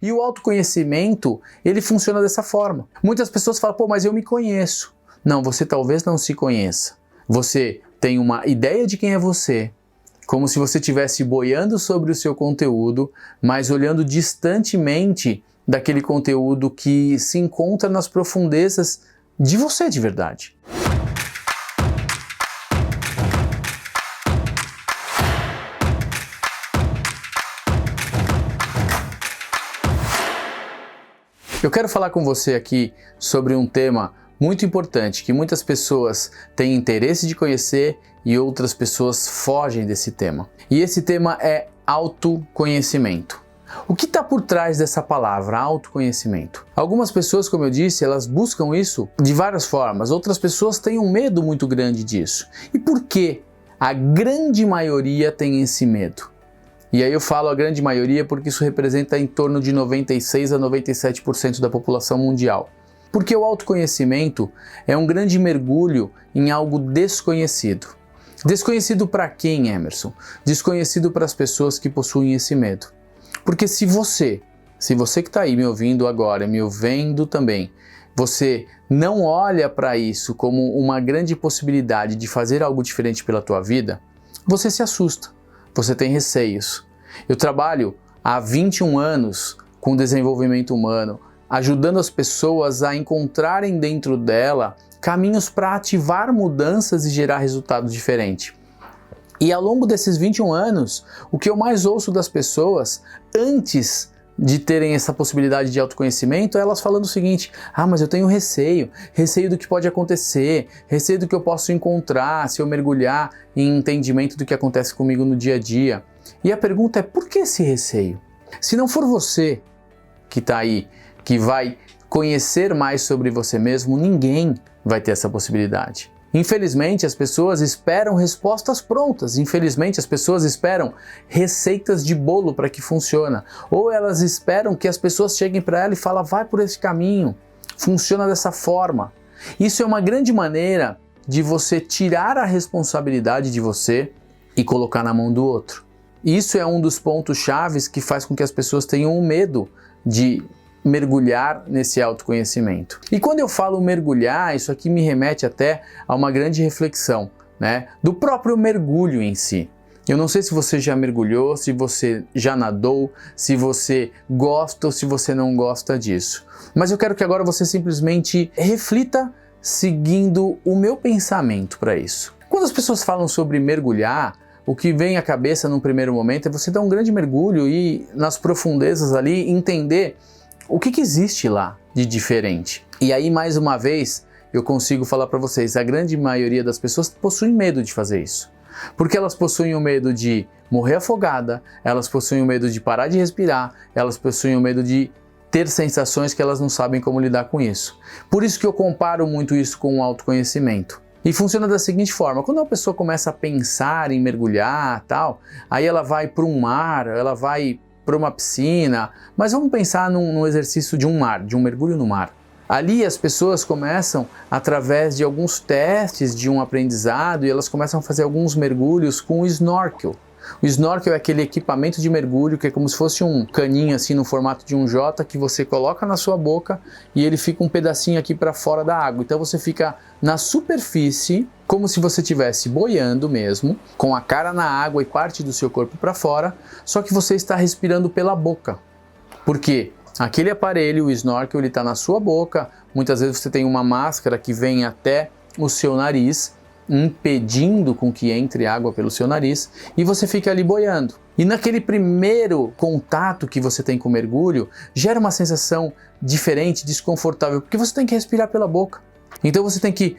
E o autoconhecimento, ele funciona dessa forma. Muitas pessoas falam, pô, mas eu me conheço. Não, você talvez não se conheça. Você tem uma ideia de quem é você, como se você estivesse boiando sobre o seu conteúdo, mas olhando distantemente daquele conteúdo que se encontra nas profundezas de você de verdade. Eu quero falar com você aqui sobre um tema muito importante, que muitas pessoas têm interesse de conhecer e outras pessoas fogem desse tema. E esse tema é autoconhecimento. O que está por trás dessa palavra, autoconhecimento? Algumas pessoas, como eu disse, elas buscam isso de várias formas. Outras pessoas têm um medo muito grande disso. E por que a grande maioria tem esse medo? E aí eu falo a grande maioria porque isso representa em torno de 96 a 97% da população mundial. Porque o autoconhecimento é um grande mergulho em algo desconhecido. Desconhecido para quem, Emerson? Desconhecido para as pessoas que possuem esse medo. Porque se você que está aí me ouvindo agora, me ouvindo também, você não olha para isso como uma grande possibilidade de fazer algo diferente pela tua vida, você se assusta, você tem receios. Eu trabalho há 21 anos com desenvolvimento humano, ajudando as pessoas a encontrarem dentro dela caminhos para ativar mudanças e gerar resultados diferentes. E ao longo desses 21 anos, o que eu mais ouço das pessoas, antes de terem essa possibilidade de autoconhecimento, é elas falando o seguinte: ah, mas eu tenho receio do que pode acontecer, receio do que eu posso encontrar se eu mergulhar em entendimento do que acontece comigo no dia a dia. E a pergunta é, por que esse receio? Se não for você que está aí, que vai conhecer mais sobre você mesmo, ninguém vai ter essa possibilidade. Infelizmente, as pessoas esperam respostas prontas. Infelizmente, as pessoas esperam receitas de bolo para que funcione. Ou elas esperam que as pessoas cheguem para ela e falem, vai por esse caminho, funciona dessa forma. Isso é uma grande maneira de você tirar a responsabilidade de você e colocar na mão do outro. Isso é um dos pontos chaves que faz com que as pessoas tenham medo de mergulhar nesse autoconhecimento. E quando eu falo mergulhar, isso aqui me remete até a uma grande reflexão, né, do próprio mergulho em si. Eu não sei se você já mergulhou, se você já nadou, se você gosta ou se você não gosta disso. Mas eu quero que agora você simplesmente reflita seguindo o meu pensamento para isso. Quando as pessoas falam sobre mergulhar, o que vem à cabeça num primeiro momento é você dar um grande mergulho e nas profundezas ali entender o que existe lá de diferente. E aí, mais uma vez, eu consigo falar para vocês, a grande maioria das pessoas possui medo de fazer isso. Porque elas possuem o medo de morrer afogada, elas possuem o medo de parar de respirar, elas possuem o medo de ter sensações que elas não sabem como lidar com isso. Por isso que eu comparo muito isso com o autoconhecimento. E funciona da seguinte forma, quando uma pessoa começa a pensar em mergulhar tal, aí ela vai para um mar, ela vai para uma piscina, mas vamos pensar num exercício de um mar, de um mergulho no mar. Ali as pessoas começam, através de alguns testes de um aprendizado, e elas começam a fazer alguns mergulhos com o snorkel. O snorkel é aquele equipamento de mergulho que é como se fosse um caninho assim no formato de um J que você coloca na sua boca e ele fica um pedacinho aqui para fora da água. Então você fica na superfície como se você estivesse boiando mesmo, com a cara na água e parte do seu corpo para fora, só que você está respirando pela boca. Por quê? Aquele aparelho, o snorkel, ele está na sua boca, muitas vezes você tem uma máscara que vem até o seu nariz, impedindo com que entre água pelo seu nariz, e você fica ali boiando. E naquele primeiro contato que você tem com o mergulho, gera uma sensação diferente, desconfortável, porque você tem que respirar pela boca. Então você tem que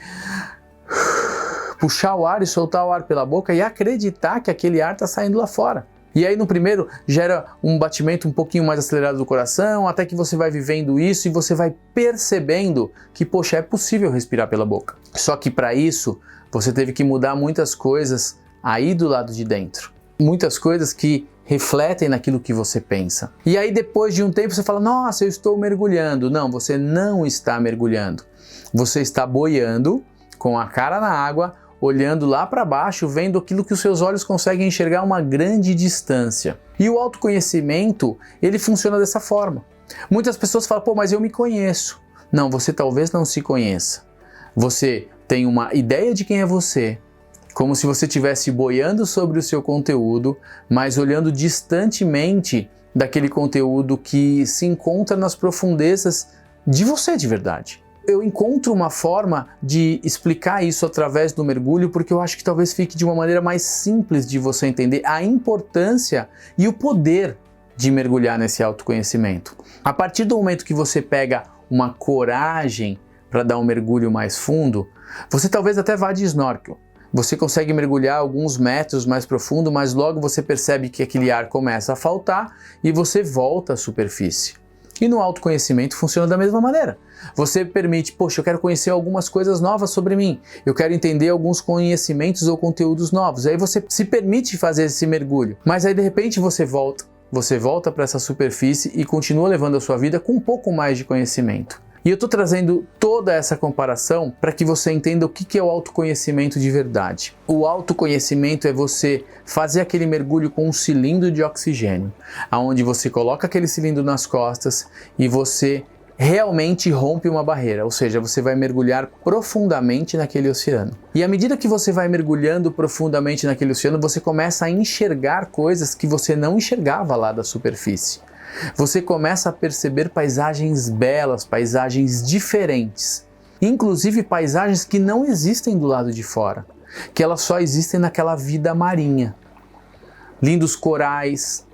puxar o ar e soltar o ar pela boca e acreditar que aquele ar está saindo lá fora. E aí no primeiro gera um batimento um pouquinho mais acelerado do coração, até que você vai vivendo isso e você vai percebendo que, poxa, é possível respirar pela boca. Só que para isso, você teve que mudar muitas coisas aí do lado de dentro. Muitas coisas que refletem naquilo que você pensa. E aí depois de um tempo você fala, nossa, eu estou mergulhando. Não, você não está mergulhando. Você está boiando com a cara na água, olhando lá para baixo, vendo aquilo que os seus olhos conseguem enxergar a uma grande distância. E o autoconhecimento, ele funciona dessa forma. Muitas pessoas falam, pô, mas eu me conheço. Não, você talvez não se conheça. Você tem uma ideia de quem é você, como se você estivesse boiando sobre o seu conteúdo, mas olhando distantemente daquele conteúdo que se encontra nas profundezas de você de verdade. Eu encontro uma forma de explicar isso através do mergulho, porque eu acho que talvez fique de uma maneira mais simples de você entender a importância e o poder de mergulhar nesse autoconhecimento. A partir do momento que você pega uma coragem para dar um mergulho mais fundo, você talvez até vá de snorkel. Você consegue mergulhar alguns metros mais profundo, mas logo você percebe que aquele ar começa a faltar e você volta à superfície. E no autoconhecimento funciona da mesma maneira. Você permite, poxa, eu quero conhecer algumas coisas novas sobre mim, eu quero entender alguns conhecimentos ou conteúdos novos. Aí você se permite fazer esse mergulho, mas aí de repente você volta para essa superfície e continua levando a sua vida com um pouco mais de conhecimento. E eu estou trazendo toda essa comparação para que você entenda o que é o autoconhecimento de verdade. O autoconhecimento é você fazer aquele mergulho com um cilindro de oxigênio, onde você coloca aquele cilindro nas costas e você realmente rompe uma barreira, ou seja, você vai mergulhar profundamente naquele oceano. E à medida que você vai mergulhando profundamente naquele oceano, você começa a enxergar coisas que você não enxergava lá da superfície. Você começa a perceber paisagens belas, paisagens diferentes, inclusive paisagens que não existem do lado de fora, que elas só existem naquela vida marinha. Lindos corais,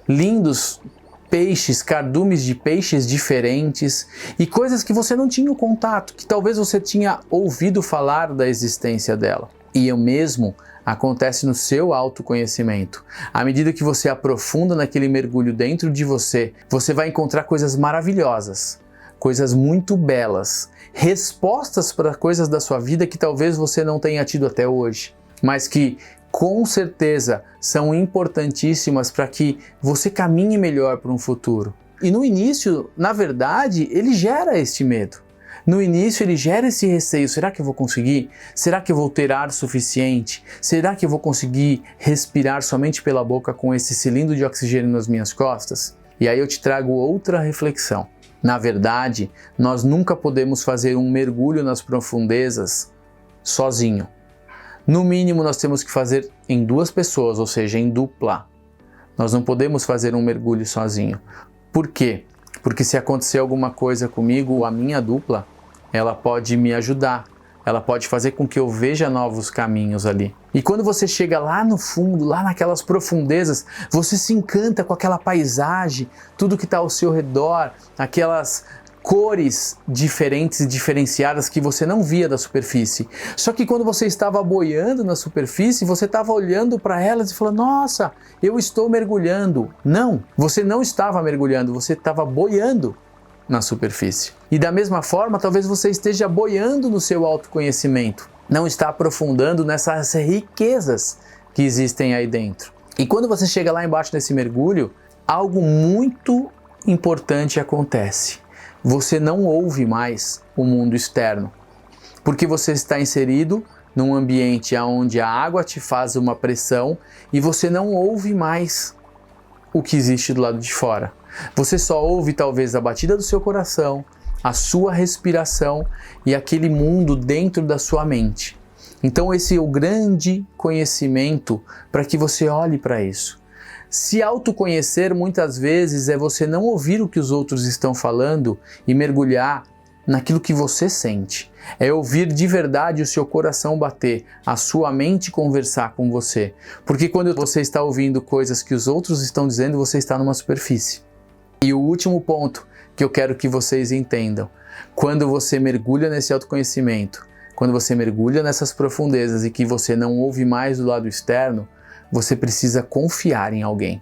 lindos peixes, cardumes de peixes diferentes e coisas que você não tinha contato, que talvez você tinha ouvido falar da existência dela. E o mesmo acontece no seu autoconhecimento. À medida que você aprofunda naquele mergulho dentro de você, você vai encontrar coisas maravilhosas, coisas muito belas, respostas para coisas da sua vida que talvez você não tenha tido até hoje, mas que com certeza são importantíssimas para que você caminhe melhor para um futuro. E no início, na verdade, ele gera este medo. No início ele gera esse receio, será que eu vou conseguir? Será que eu vou ter ar suficiente? Será que eu vou conseguir respirar somente pela boca com esse cilindro de oxigênio nas minhas costas? E aí eu te trago outra reflexão. Na verdade, nós nunca podemos fazer um mergulho nas profundezas sozinho. No mínimo nós temos que fazer em duas pessoas, ou seja, em dupla. Nós não podemos fazer um mergulho sozinho. Por quê? Porque se acontecer alguma coisa comigo, a minha dupla, ela pode me ajudar, ela pode fazer com que eu veja novos caminhos ali. E quando você chega lá no fundo, lá naquelas profundezas, você se encanta com aquela paisagem, tudo que está ao seu redor, aquelas cores diferentes e diferenciadas que você não via da superfície. Só que quando você estava boiando na superfície, você estava olhando para elas e falando, nossa, eu estou mergulhando. Não, você não estava mergulhando, você estava boiando na superfície. E da mesma forma, talvez você esteja boiando no seu autoconhecimento, não está aprofundando nessas riquezas que existem aí dentro. E quando você chega lá embaixo nesse mergulho, algo muito importante acontece. Você não ouve mais o mundo externo, porque você está inserido num ambiente onde a água te faz uma pressão e você não ouve mais o que existe do lado de fora. Você só ouve talvez a batida do seu coração, a sua respiração e aquele mundo dentro da sua mente. Então esse é o grande conhecimento para que você olhe para isso. Se autoconhecer muitas vezes é você não ouvir o que os outros estão falando e mergulhar naquilo que você sente. É ouvir de verdade o seu coração bater, a sua mente conversar com você. Porque quando você está ouvindo coisas que os outros estão dizendo, você está numa superfície. E o último ponto que eu quero que vocês entendam, quando você mergulha nesse autoconhecimento, quando você mergulha nessas profundezas e que você não ouve mais do lado externo, você precisa confiar em alguém.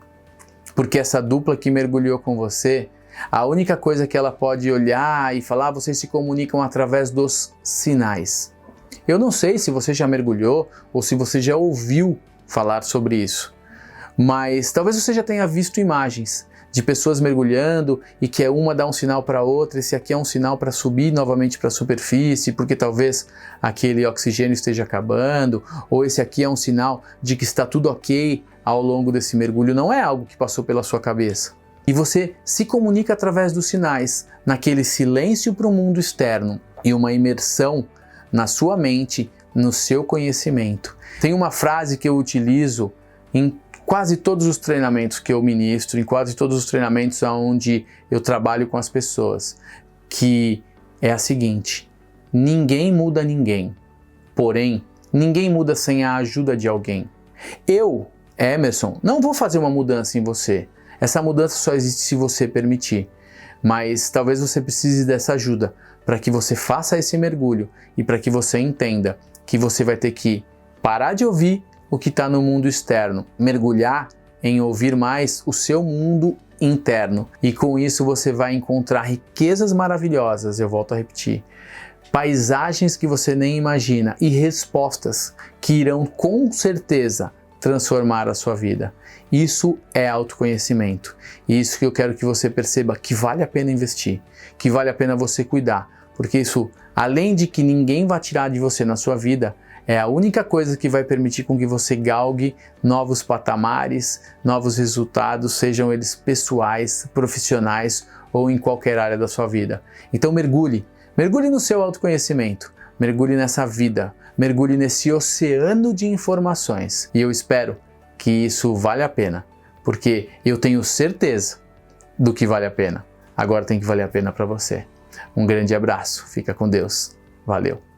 Porque essa dupla que mergulhou com você, a única coisa que ela pode olhar e falar, vocês se comunicam através dos sinais. Eu não sei se você já mergulhou ou se você já ouviu falar sobre isso, mas talvez você já tenha visto imagens de pessoas mergulhando e que uma dá um sinal para a outra, esse aqui é um sinal para subir novamente para a superfície, porque talvez aquele oxigênio esteja acabando, ou esse aqui é um sinal de que está tudo ok ao longo desse mergulho. Não é algo que passou pela sua cabeça. E você se comunica através dos sinais, naquele silêncio para o mundo externo e uma imersão na sua mente, no seu conhecimento. Tem uma frase que eu utilizo em quase todos os treinamentos que eu ministro, em quase todos os treinamentos onde eu trabalho com as pessoas, que é a seguinte: ninguém muda ninguém, porém, ninguém muda sem a ajuda de alguém. Eu, Emerson, não vou fazer uma mudança em você. Essa mudança só existe se você permitir. Mas talvez você precise dessa ajuda para que você faça esse mergulho e para que você entenda que você vai ter que parar de ouvir o que está no mundo externo, mergulhar em ouvir mais o seu mundo interno. E com isso você vai encontrar riquezas maravilhosas, eu volto a repetir, paisagens que você nem imagina e respostas que irão com certeza transformar a sua vida. Isso é autoconhecimento. E isso que eu quero que você perceba que vale a pena investir, que vale a pena você cuidar, porque isso, além de que ninguém vai tirar de você na sua vida, é a única coisa que vai permitir com que você galgue novos patamares, novos resultados, sejam eles pessoais, profissionais ou em qualquer área da sua vida. Então mergulhe no seu autoconhecimento, mergulhe nessa vida, mergulhe nesse oceano de informações. E eu espero que isso vale a pena, porque eu tenho certeza do que vale a pena. Agora tem que valer a pena para você. Um grande abraço, fica com Deus. Valeu!